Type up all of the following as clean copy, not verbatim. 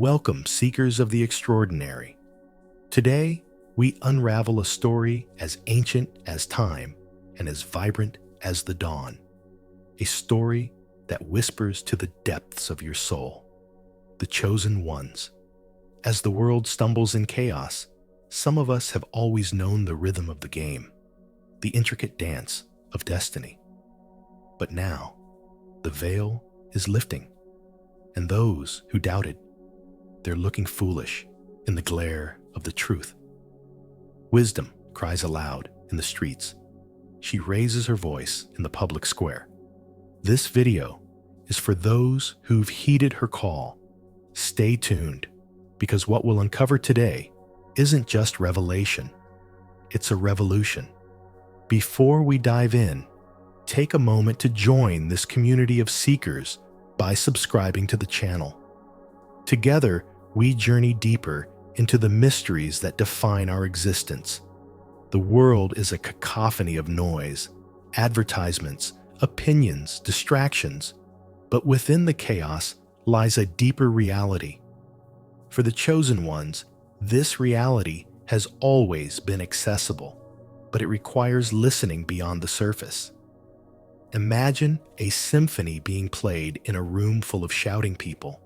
Welcome, seekers of the extraordinary. Today, we unravel a story as ancient as time and as vibrant as the dawn. A story that whispers to the depths of your soul. The Chosen Ones. As the world stumbles in chaos, some of us have always known the rhythm of the game, the intricate dance of destiny. But now, the veil is lifting, and those who doubted, they're looking foolish in the glare of the truth. Wisdom cries aloud in the streets. She raises her voice in the public square. This video is for those who've heeded her call. Stay tuned, because what we'll uncover today isn't just revelation, it's a revolution. Before we dive in, take a moment to join this community of seekers by subscribing to the channel. Together, we journey deeper into the mysteries that define our existence. The world is a cacophony of noise, advertisements, opinions, distractions, but within the chaos lies a deeper reality. For the chosen ones, this reality has always been accessible, but it requires listening beyond the surface. Imagine a symphony being played in a room full of shouting people.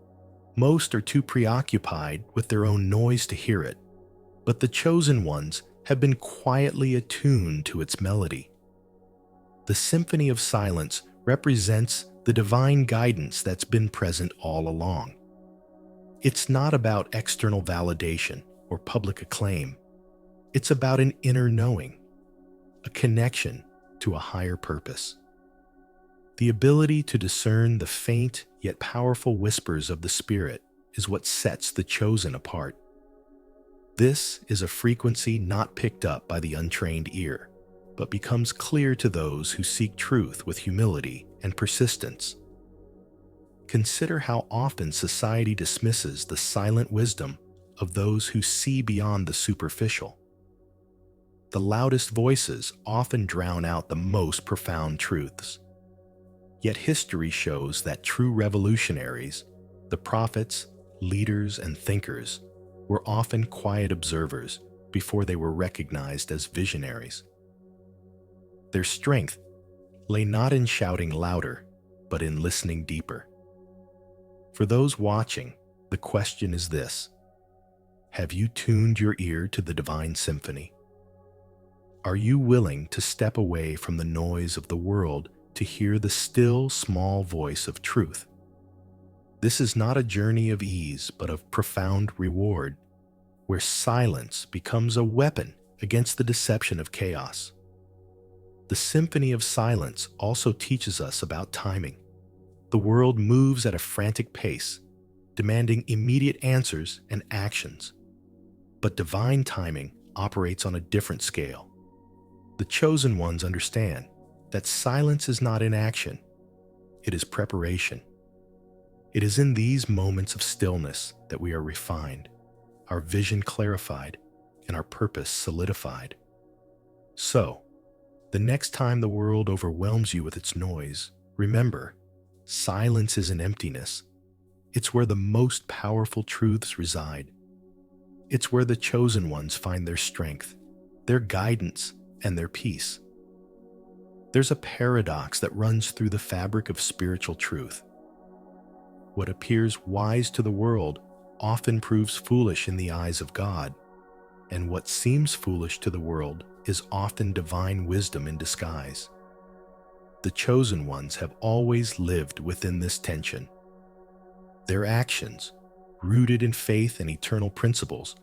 Most are too preoccupied with their own noise to hear it, but the chosen ones have been quietly attuned to its melody. The symphony of silence represents the divine guidance that's been present all along. It's not about external validation or public acclaim. It's about an inner knowing, a connection to a higher purpose. The ability to discern the faint yet powerful whispers of the Spirit is what sets the chosen apart. This is a frequency not picked up by the untrained ear, but becomes clear to those who seek truth with humility and persistence. Consider how often society dismisses the silent wisdom of those who see beyond the superficial. The loudest voices often drown out the most profound truths. Yet history shows that true revolutionaries, the prophets, leaders, and thinkers, were often quiet observers before they were recognized as visionaries. Their strength lay not in shouting louder, but in listening deeper. For those watching, the question is this: have you tuned your ear to the divine symphony? Are you willing to step away from the noise of the world to hear the still, small voice of truth? This is not a journey of ease, but of profound reward, where silence becomes a weapon against the deception of chaos. The symphony of silence also teaches us about timing. The world moves at a frantic pace, demanding immediate answers and actions. But divine timing operates on a different scale. The chosen ones understand that silence is not inaction, it is preparation. It is in these moments of stillness that we are refined, our vision clarified, and our purpose solidified. So, the next time the world overwhelms you with its noise, remember, silence isn't emptiness. It's where the most powerful truths reside. It's where the chosen ones find their strength, their guidance, and their peace. There's a paradox that runs through the fabric of spiritual truth. What appears wise to the world often proves foolish in the eyes of God, and what seems foolish to the world is often divine wisdom in disguise. The chosen ones have always lived within this tension. Their actions, rooted in faith and eternal principles,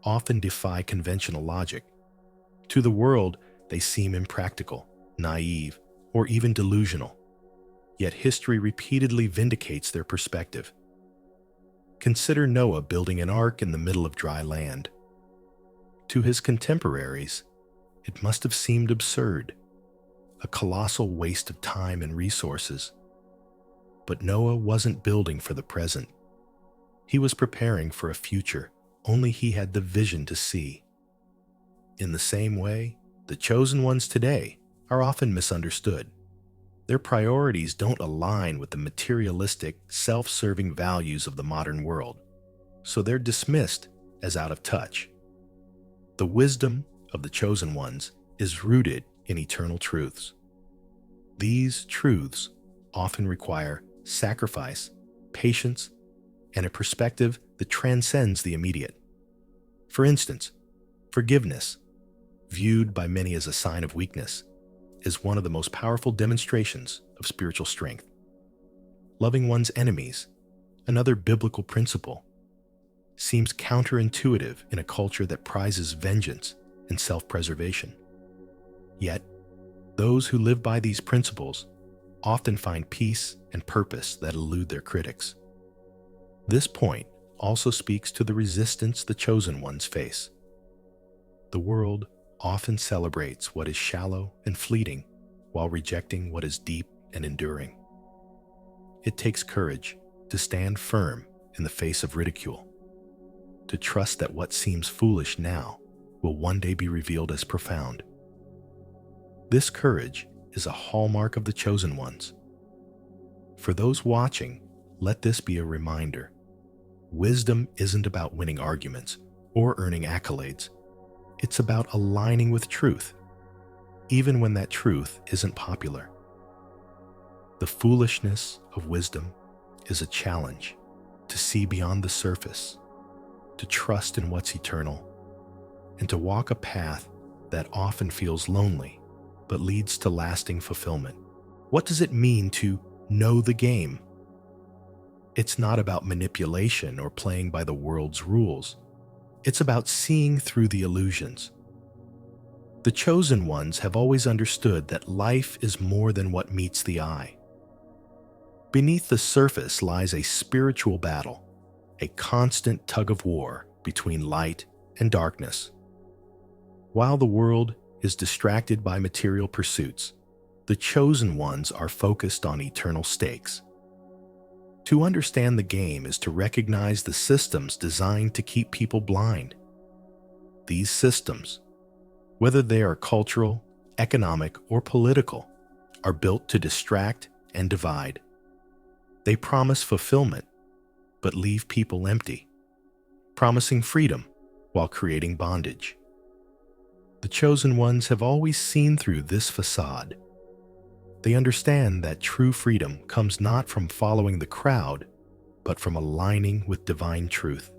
often defy conventional logic. To the world, they seem impractical, naive, or even delusional. Yet history repeatedly vindicates their perspective. Consider Noah building an ark in the middle of dry land. To his contemporaries, it must have seemed absurd, a colossal waste of time and resources. But Noah wasn't building for the present. He was preparing for a future only he had the vision to see. In the same way, the chosen ones today are often misunderstood. Their priorities don't align with the materialistic, self-serving values of the modern world. so they're dismissed as out of touch. The wisdom of the chosen ones is rooted in eternal truths. These truths often require sacrifice, patience, and a perspective that transcends the immediate. For instance, forgiveness, viewed by many as a sign of weakness, is one of the most powerful demonstrations of spiritual strength. Loving one's enemies, another biblical principle, seems counterintuitive in a culture that prizes vengeance and self-preservation. Yet, those who live by these principles often find peace and purpose that elude their critics. This point also speaks to the resistance the chosen ones face. The world often celebrates what is shallow and fleeting while rejecting what is deep and enduring. It takes courage to stand firm in the face of ridicule, to trust that what seems foolish now will one day be revealed as profound. This courage is a hallmark of the chosen ones. For those watching, let this be a reminder. Wisdom isn't about winning arguments or earning accolades. It's about aligning with truth, even when that truth isn't popular. The foolishness of wisdom is a challenge to see beyond the surface, to trust in what's eternal, and to walk a path that often feels lonely but leads to lasting fulfillment. What does it mean to know the game? It's not about manipulation or playing by the world's rules. It's about seeing through the illusions. The chosen ones have always understood that life is more than what meets the eye. Beneath the surface lies a spiritual battle, a constant tug-of-war between light and darkness. While the world is distracted by material pursuits, the chosen ones are focused on eternal stakes. To understand the game is to recognize the systems designed to keep people blind. These systems, whether they are cultural, economic, or political, are built to distract and divide. They promise fulfillment, but leave people empty, promising freedom while creating bondage. The chosen ones have always seen through this facade. They understand that true freedom comes not from following the crowd, but from aligning with divine truth.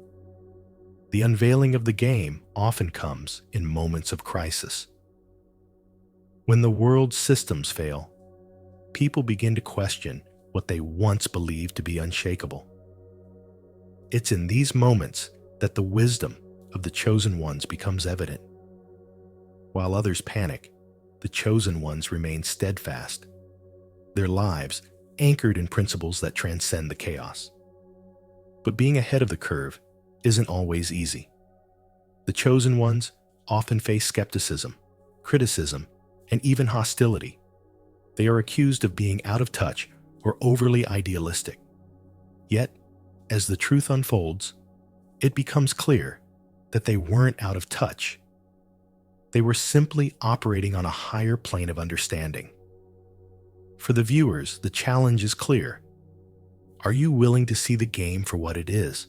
The unveiling of the game often comes in moments of crisis. When the world's systems fail, people begin to question what they once believed to be unshakable. It's in these moments that the wisdom of the chosen ones becomes evident. While others panic, the chosen ones remain steadfast, their lives anchored in principles that transcend the chaos. But being ahead of the curve isn't always easy. The chosen ones often face skepticism, criticism, and even hostility. They are accused of being out of touch or overly idealistic. Yet, as the truth unfolds, it becomes clear that they weren't out of touch. They were simply operating on a higher plane of understanding. For the viewers, the challenge is clear. Are you willing to see the game for what it is?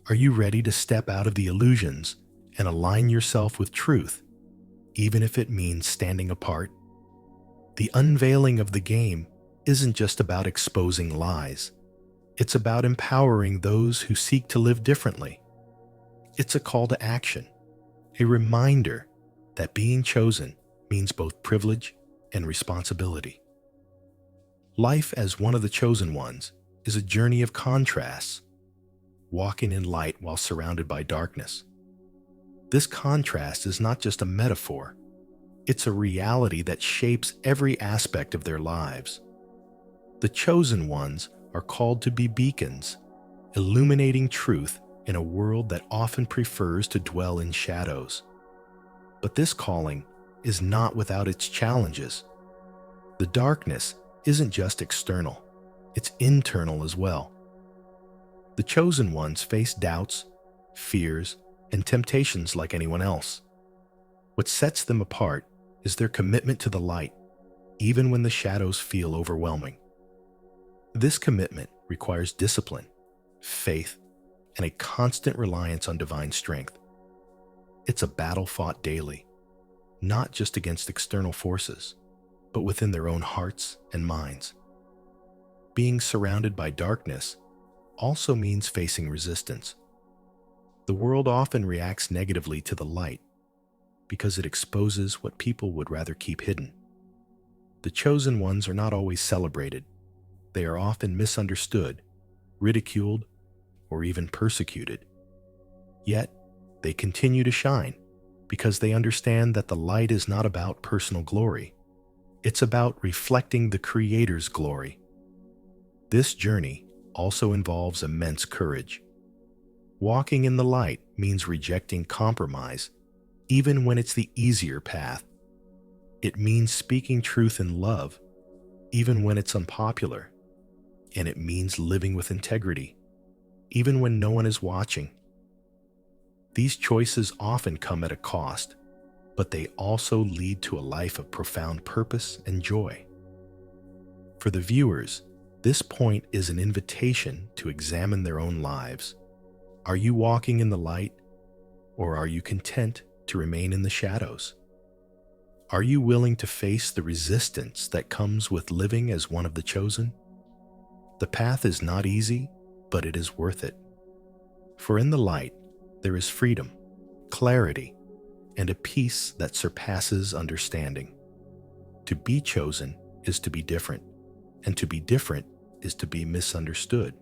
Are you ready to step out of the illusions and align yourself with truth, even if it means standing apart? The unveiling of the game isn't just about exposing lies. It's about empowering those who seek to live differently. It's a call to action, a reminder that being chosen means both privilege and responsibility. Life as one of the chosen ones is a journey of contrasts, walking in light while surrounded by darkness. This contrast is not just a metaphor, it's a reality that shapes every aspect of their lives. The chosen ones are called to be beacons, illuminating truth in a world that often prefers to dwell in shadows. But this calling is not without its challenges. The darkness isn't just external, it's internal as well. The chosen ones face doubts, fears, and temptations like anyone else. What sets them apart is their commitment to the light, even when the shadows feel overwhelming. This commitment requires discipline, faith, and a constant reliance on divine strength. It's a battle fought daily, not just against external forces, but within their own hearts and minds. Being surrounded by darkness also means facing resistance. The world often reacts negatively to the light because it exposes what people would rather keep hidden. The chosen ones are not always celebrated. They are often misunderstood, ridiculed, or even persecuted. Yet, they continue to shine because they understand that the light is not about personal glory. It's about reflecting the Creator's glory. This journey also involves immense courage. Walking in the light means rejecting compromise, even when it's the easier path. It means speaking truth in love, even when it's unpopular. And it means living with integrity, even when no one is watching. These choices often come at a cost, but they also lead to a life of profound purpose and joy. For the viewers, this point is an invitation to examine their own lives. Are you walking in the light, or are you content to remain in the shadows? Are you willing to face the resistance that comes with living as one of the chosen? The path is not easy, but it is worth it. For in the light, there is freedom, clarity, and a peace that surpasses understanding. To be chosen is to be different, and to be different is to be misunderstood.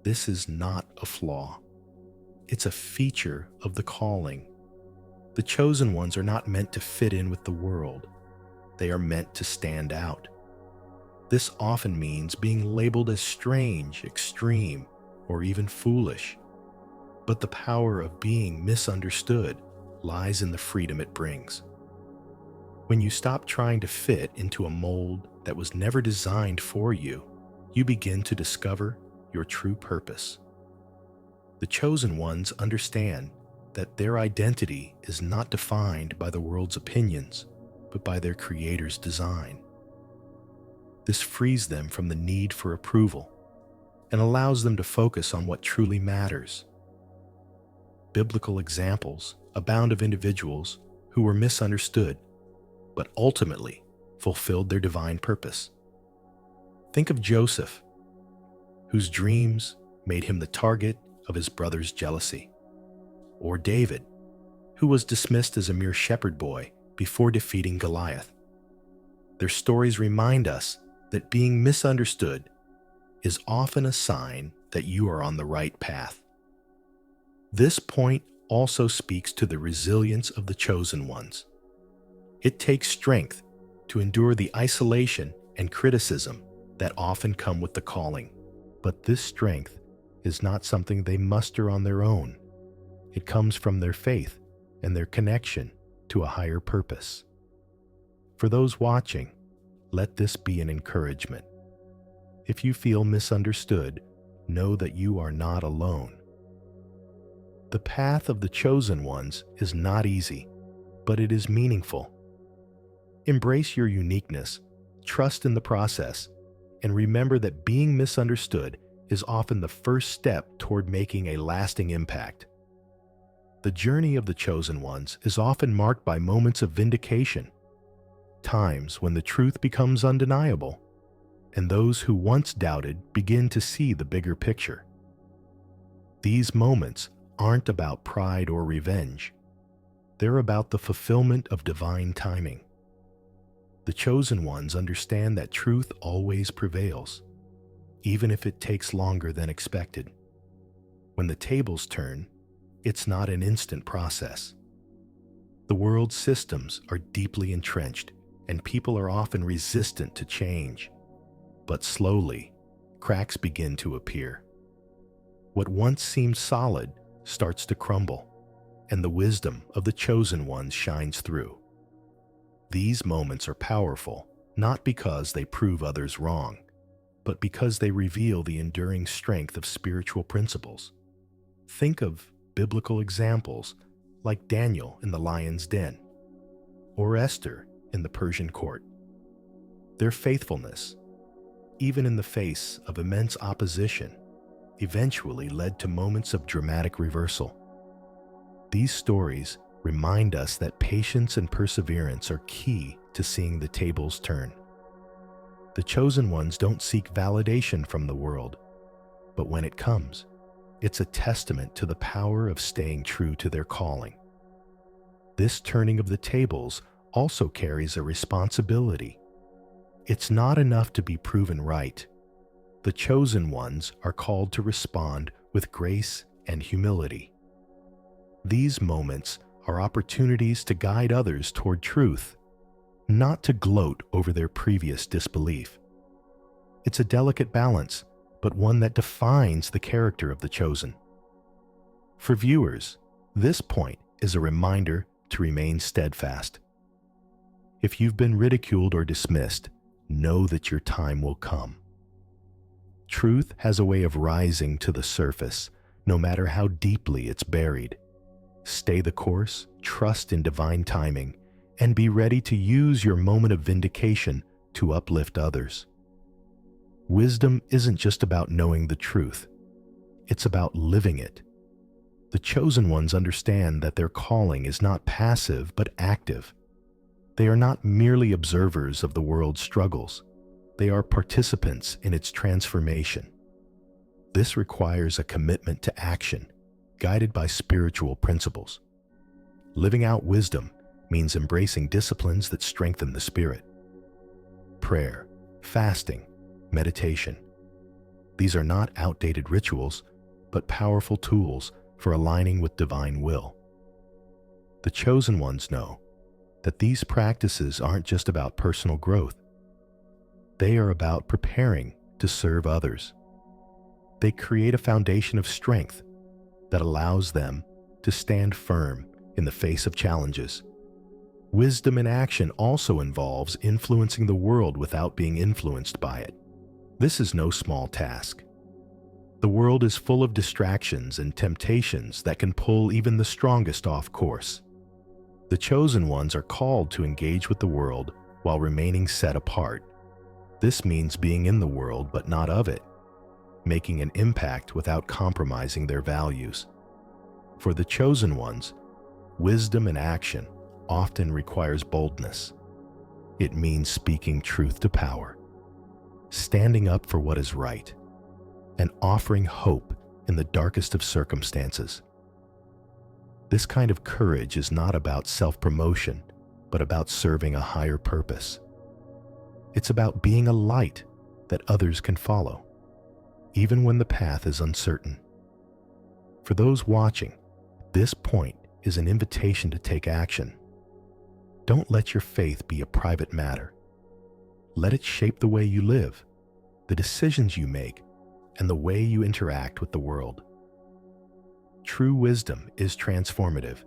This is not a flaw. It's a feature of the calling. The chosen ones are not meant to fit in with the world. They are meant to stand out. This often means being labeled as strange, extreme, or even foolish. But the power of being misunderstood lies in the freedom it brings. When you stop trying to fit into a mold that was never designed for you, you begin to discover your true purpose. The chosen ones understand that their identity is not defined by the world's opinions, but by their Creator's design. This frees them from the need for approval and allows them to focus on what truly matters. Biblical examples abound of individuals who were misunderstood, but ultimately fulfilled their divine purpose. Think of Joseph, whose dreams made him the target of his brother's jealousy, or David, who was dismissed as a mere shepherd boy before defeating Goliath. Their stories remind us that being misunderstood is often a sign that you are on the right path. This point also speaks to the resilience of the chosen ones. It takes strength to endure the isolation and criticism that often come with the calling. But this strength is not something they muster on their own. It comes from their faith and their connection to a higher purpose. For those watching, let this be an encouragement. If you feel misunderstood, know that you are not alone. The path of the chosen ones is not easy, but it is meaningful. Embrace your uniqueness, trust in the process, and remember that being misunderstood is often the first step toward making a lasting impact. The journey of the chosen ones is often marked by moments of vindication, times when the truth becomes undeniable, and those who once doubted begin to see the bigger picture. These moments aren't about pride or revenge. They're about the fulfillment of divine timing. The chosen ones understand that truth always prevails, even if it takes longer than expected. When the tables turn, it's not an instant process. The world's systems are deeply entrenched, and people are often resistant to change. But slowly, cracks begin to appear. What once seemed solid starts to crumble, and the wisdom of the chosen ones shines through. These moments are powerful, not because they prove others wrong, but because they reveal the enduring strength of spiritual principles. Think of biblical examples like Daniel in the lion's den, or Esther in the Persian court. Their faithfulness, even in the face of immense opposition, eventually led to moments of dramatic reversal. These stories remind us that patience and perseverance are key to seeing the tables turn. The chosen ones don't seek validation from the world, but when it comes, it's a testament to the power of staying true to their calling. This turning of the tables also carries a responsibility. It's not enough to be proven right. The chosen ones are called to respond with grace and humility. These moments are opportunities to guide others toward truth, not to gloat over their previous disbelief. It's a delicate balance, but one that defines the character of the chosen. For viewers, this point is a reminder to remain steadfast. If you've been ridiculed or dismissed, know that your time will come. Truth has a way of rising to the surface, no matter how deeply it's buried. Stay the course, trust in divine timing, and be ready to use your moment of vindication to uplift others. Wisdom isn't just about knowing the truth. It's about living it. The chosen ones understand that their calling is not passive but active. They are not merely observers of the world's struggles. They are participants in its transformation. This requires a commitment to action, guided by spiritual principles. Living out wisdom means embracing disciplines that strengthen the spirit. Prayer, fasting, meditation. These are not outdated rituals, but powerful tools for aligning with divine will. The chosen ones know that these practices aren't just about personal growth. They are about preparing to serve others. They create a foundation of strength that allows them to stand firm in the face of challenges. Wisdom in action also involves influencing the world without being influenced by it. This is no small task. The world is full of distractions and temptations that can pull even the strongest off course. The chosen ones are called to engage with the world while remaining set apart. This means being in the world but not of it, making an impact without compromising their values. For the chosen ones, wisdom in action often requires boldness. It means speaking truth to power, standing up for what is right, and offering hope in the darkest of circumstances. This kind of courage is not about self-promotion, but about serving a higher purpose. It's about being a light that others can follow, even when the path is uncertain. For those watching, this point is an invitation to take action. Don't let your faith be a private matter. Let it shape the way you live, the decisions you make, and the way you interact with the world. True wisdom is transformative,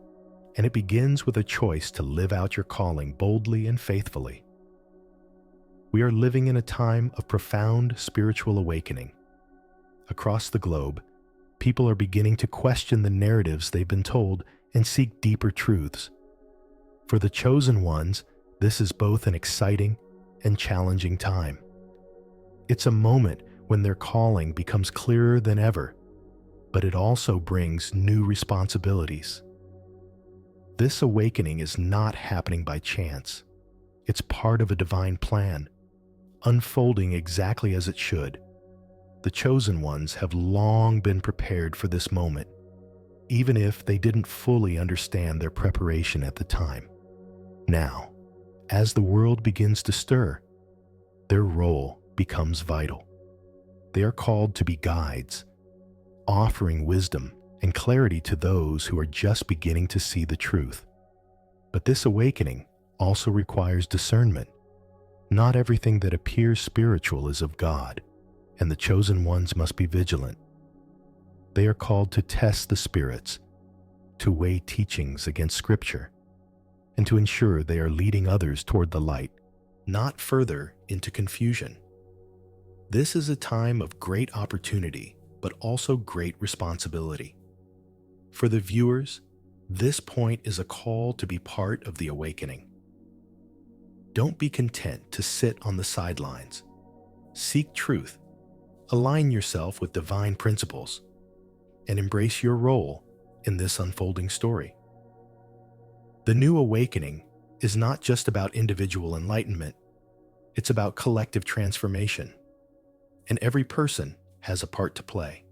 and it begins with a choice to live out your calling boldly and faithfully. We are living in a time of profound spiritual awakening. Across the globe, people are beginning to question the narratives they've been told and seek deeper truths. For the chosen ones, this is both an exciting and challenging time. It's a moment when their calling becomes clearer than ever, but it also brings new responsibilities. This awakening is not happening by chance. It's part of a divine plan, unfolding exactly as it should. The chosen ones have long been prepared for this moment, even if they didn't fully understand their preparation at the time. Now, as the world begins to stir, their role becomes vital. They are called to be guides, offering wisdom and clarity to those who are just beginning to see the truth. But this awakening also requires discernment. Not everything that appears spiritual is of God, and the chosen ones must be vigilant. They are called to test the spirits, to weigh teachings against Scripture, and to ensure they are leading others toward the light, not further into confusion. This is a time of great opportunity, but also great responsibility. For the viewers, this point is a call to be part of the awakening. Don't be content to sit on the sidelines. Seek truth, Align yourself with divine principles and embrace your role in this unfolding story. The new awakening is not just about individual enlightenment, it's about collective transformation, and every person has a part to play.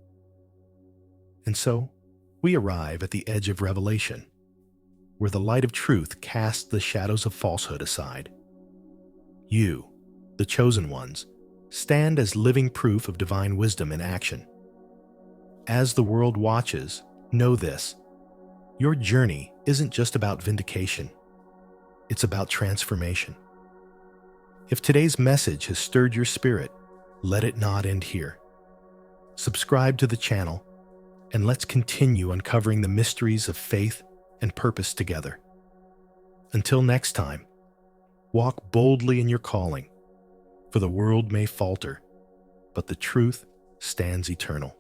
And so, we arrive at the edge of revelation, where the light of truth casts the shadows of falsehood aside. You, the chosen ones, stand as living proof of divine wisdom in action. As the world watches, know this: your journey isn't just about vindication, it's about transformation. If today's message has stirred your spirit, let it not end here. Subscribe to the channel, and let's continue uncovering the mysteries of faith and purpose together. Until next time, walk boldly in your calling, for the world may falter, but the truth stands eternal.